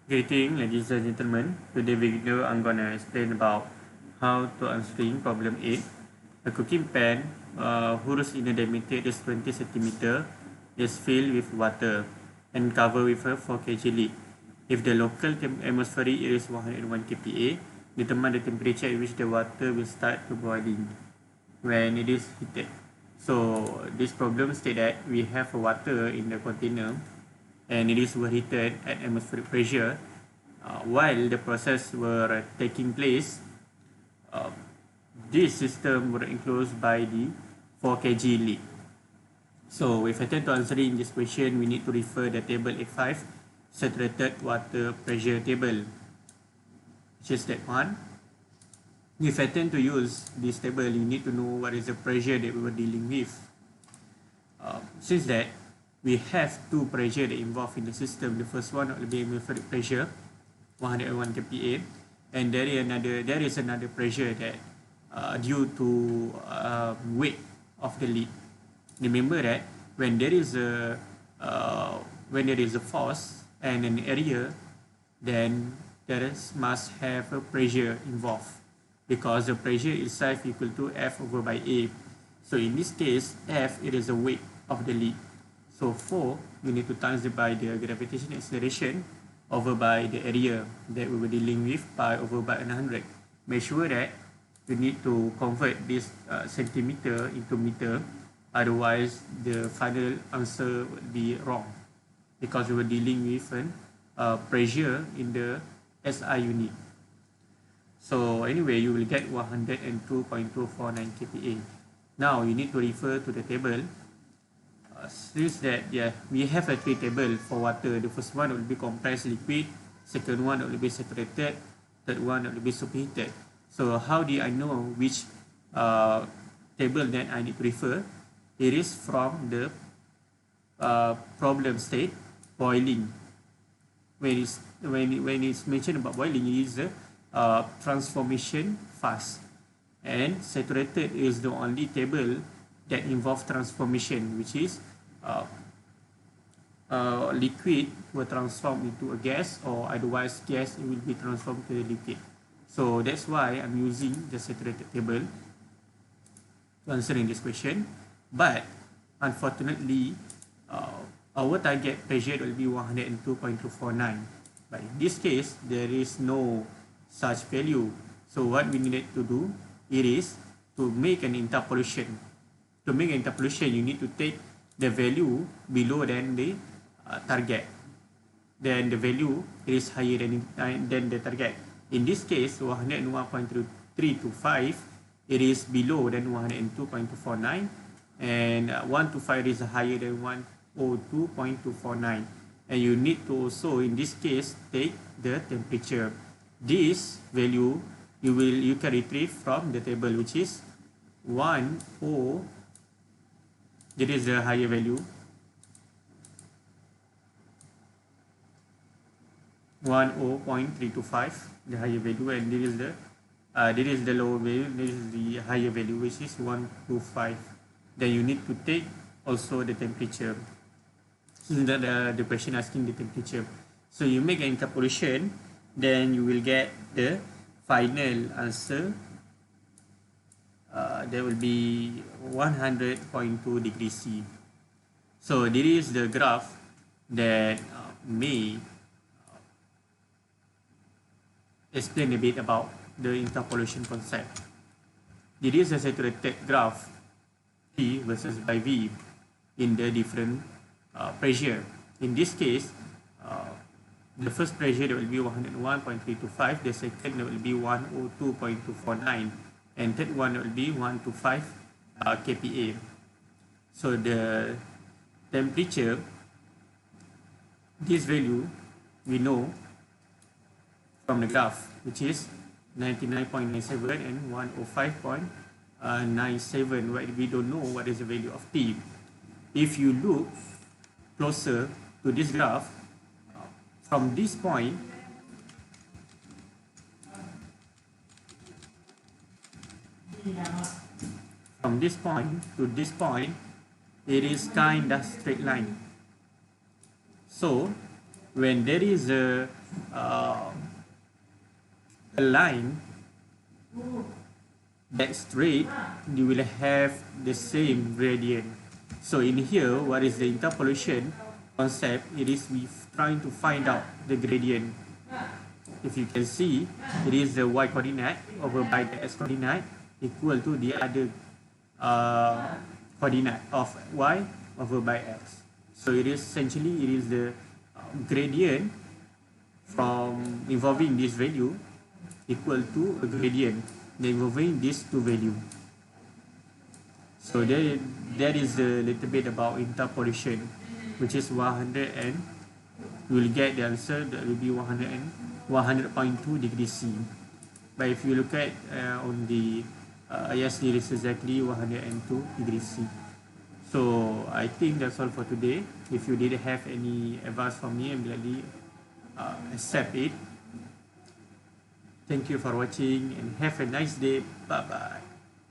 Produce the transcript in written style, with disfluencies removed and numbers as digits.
Greeting, ladies and gentlemen. Today video I'm gonna explain about how to answering problem 8. A cooking pan whose inner diameter is 20 cm is filled with water and covered with a 4 kg lid. If the local atmospheric is 101 kPa, determine the temperature at which the water will start to boiling when it is heated. So this problem states that we have water in the container and it is overheated at atmospheric pressure. While the process were taking place, uh, this system were enclosed by the 4 kg lid. So if I tend to answer in this question, we need to refer the table A5, saturated water pressure table, which is that one. If I tend to use this table, you need to know what is the pressure that we were dealing with. Since that we have two pressure that involved in the system. The first one will be atmospheric pressure, 101 kPa, and there is another pressure that due to weight of the lid. Remember that when there is a force and an area, then must have a pressure involved, because the pressure itself equal to F over by A. So in this case, F, it is the weight of the lid. So 4, we need to times it by the gravitational acceleration over by the area that we were dealing with, pi over by 100. Make sure that we need to convert this centimeter into meter, otherwise the final answer would be wrong, because we were dealing with pressure in the SI unit. So anyway, you will get 102.249 kPa. Now you need to refer to the table. Since that we have a three table for water. The first one will be compressed liquid, second one will be saturated, third one will be superheated. So how do I know which table that I need to refer? It is from the problem state, boiling. When it's mentioned about boiling, it is the transformation fast, and saturated is the only table that involves transformation, which is liquid will transform into a gas, or otherwise gas will be transformed to a liquid. So that's why I'm using the saturated table to answering this question. But unfortunately, our target pressure will be 102.249. But in this case, there is no such value. So what we needed to do, it is to make an interpolation. To make an interpolation, you need to take the value below than the target. Then the value is higher than the target. In this case, 101.325, it is below than 102.249, and 125 is higher than 102.249. And you need to also, in this case, take the temperature. This value you can retrieve from the table, which is 10. That is the higher value. 10.325, the higher value, and this is the lower value. This is the higher value, which is 125. Then you need to take also the temperature. So the question asking the temperature. So you make an interpolation, then you will get the final answer. There will be 100.2 degrees C. So this is the graph that may explain a bit about the interpolation concept. This is a saturated graph, T versus by V in the different pressure. In this case, the first pressure will be 101.325, the second will be 102.249, and third one will be 125 kPa. So the temperature, this value we know from the graph, which is 99.97 and 105.97. But we don't know what is the value of T. If you look closer to this graph, from this point to this point, it is kind of straight line. So when there is a line that's straight, you will have the same gradient. So in here, what is the interpolation concept? It is we trying to find out the gradient. If you can see, it is the y coordinate over by the x coordinate equal to the other coordinate of y over by x. So it is essentially it is the gradient from involving this value equal to a gradient involving these two value. So that is a little bit about interpolation, which is 100, and you will get the answer that will be 100.2 degrees C. But if you look at on the ISD, it is exactly 102 degrees C. So I think that's all for today. If you did have any advice from me, I'm gladly accept it. Thank you for watching and have a nice day. Bye bye.